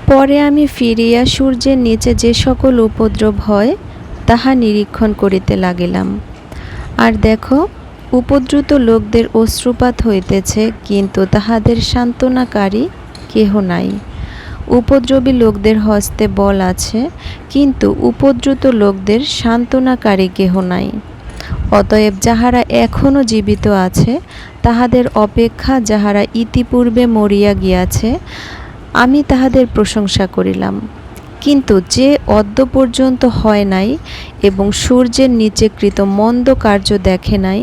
পরে আমি ফিরিয়া সূর্যের নিচে যে সকল উপদ্রব হয় তাহা নিরীক্ষণ করিতে লাগিলাম। আর দেখো, উপদ্রুত লোকদের অশ্রুপাত হইতেছে, কিন্তু তাহাদের সান্ত্বনাকারী কেহ নাই। উপদ্রবী লোকদের হস্তে বল আছে, কিন্তু উপদ্রুত লোকদের সান্ত্বনাকারী কেহ নাই। অতএব যাহারা এখনও জীবিত আছে, তাহাদের অপেক্ষা যাহারা ইতিপূর্বে মরিয়া গিয়াছে, আমি তাহাদের প্রশংসা করিলাম। কিন্তু যে অদ্য পর্যন্ত হয় নাই এবং সূর্যের নিচে কৃত মন্দ কার্য দেখে নাই,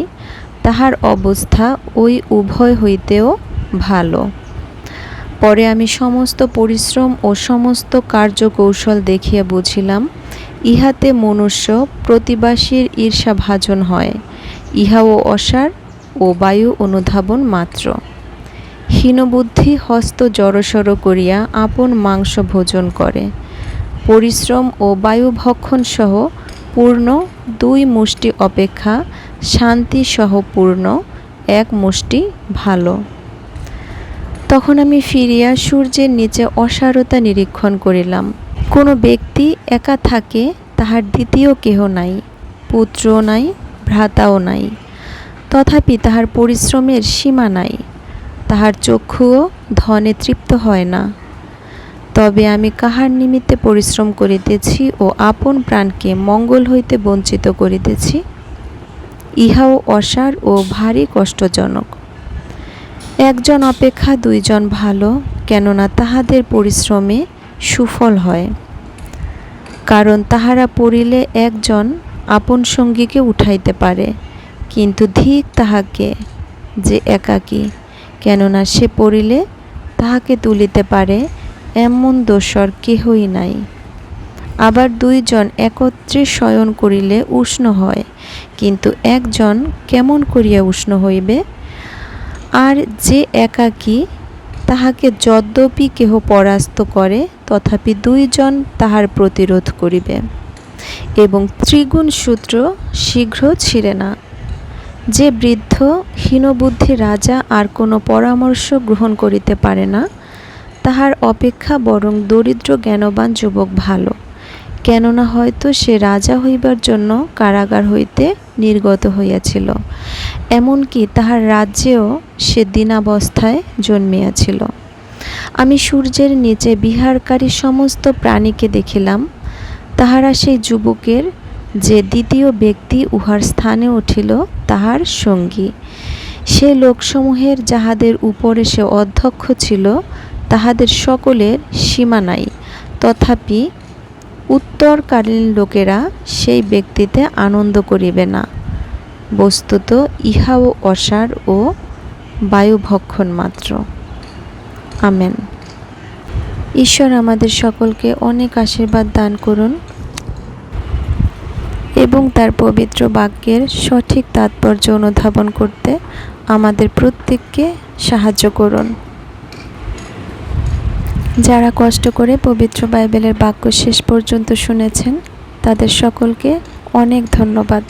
তাহার অবস্থা ওই উভয় হইতেও ভালো। পরে আমি সমস্ত পরিশ্রম ও সমস্ত কার্যকৌশল দেখিয়া বুঝিলাম, ইহাতে মনুষ্য প্রতিবাসীর ঈর্ষাভাজন হয়। ইহাও অসার ও বায়ু অনুধাবন মাত্র। হীনবুদ্ধি হস্ত জড়সড় করিয়া আপন মাংস ভোজন করে। পরিশ্রম ও বায়ুভক্ষণ সহ পূর্ণ 2 মুষ্টি অপেক্ষা শান্তি সহ পূর্ণ 1 মুষ্টি ভালো। তখন আমি ফিরিয়া সূর্যের নিচে অসারতা নিরীক্ষণ করিলাম। কোনো ব্যক্তি একা থাকে, তাহার দ্বিতীয় কেহ নাই, পুত্রও নাই, ভ্রাতাও নাই। তথাপি তাহার পরিশ্রমের সীমা নাই, তাহার চক্ষুও ধনে তৃপ্ত হয় না। তবে আমি কাহার নিমিত্তে পরিশ্রম করিতেছি ও আপন প্রাণকে মঙ্গল হইতে বঞ্চিত করিতেছি, ইহাও অসার ও ভারী কষ্টজনক। একজন অপেক্ষা 2 জন ভালো, কেননা তাহাদের পরিশ্রমে সুফল হয়। কারণ তাহারা পড়িলে একজন আপন সঙ্গীকে উঠাইতে পারে, কিন্তু ধিক তাহাকে যে একাকী, কেননা সে পড়িলে তাহাকে তুলিতে পারে এমন দোসর কেহই নাই। আবার 2 জন একত্রে শয়ন করিলে উষ্ণ হয়, কিন্তু একজন কেমন করিয়া উষ্ণ হইবে? আর যে একাকী, তাহাকে যদ্যপি কেহ পরাস্ত করে, তথাপি 2 জন তাহার প্রতিরোধ করিবে, এবং ত্রিগুণ সূত্র শীঘ্র ছিঁড়ে না। যে বৃদ্ধ হীনবুদ্ধি রাজা আর কোনো পরামর্শ গ্রহণ করিতে পারে না, তাহার অপেক্ষা বরং দরিদ্র জ্ঞানবান যুবক ভালো, কেননা হয়তো সে রাজা হইবার জন্য কারাগার হইতে নির্গত হইয়াছিল, এমনকি তাহার রাজ্যেও সে দীনাবস্থায় জন্মিয়াছিল। আমি সূর্যের নিচে বিহারকারী সমস্ত প্রাণীকে দেখিলাম, তাহারা সেই যুবকের যে দ্বিতীয় ব্যক্তি উহার স্থানে উঠিল তাহার সঙ্গী। সে লোকসমূহের যাহাদের উপরে সে অধ্যক্ষ ছিল, তাহাদের সকলের সীমা নাই। তথাপি উত্তরকালীন লোকেরা সেই ব্যক্তিতে আনন্দ করিবে না। বস্তুত ইহাও অসার ও বায়ুভক্ষণ মাত্র। আমেন। ঈশ্বর আমাদের সকলকে অনেক আশীর্বাদ দান করুন এবং তার পবিত্র বাক্যের সঠিক তাৎপর্য অনুধাবন করতে আমাদের প্রত্যেককে সাহায্য করুন। যারা কষ্ট করে পবিত্র বাইবেলের বাক্য শেষ পর্যন্ত শুনেছেন, তাদের সকলকে অনেক ধন্যবাদ।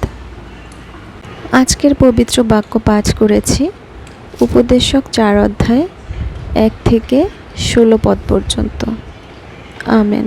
আজকের পবিত্র বাক্য পাঠ করেছি উপদেশক 4 অধ্যায় 1 থেকে 16 পদ পর্যন্ত। আমেন।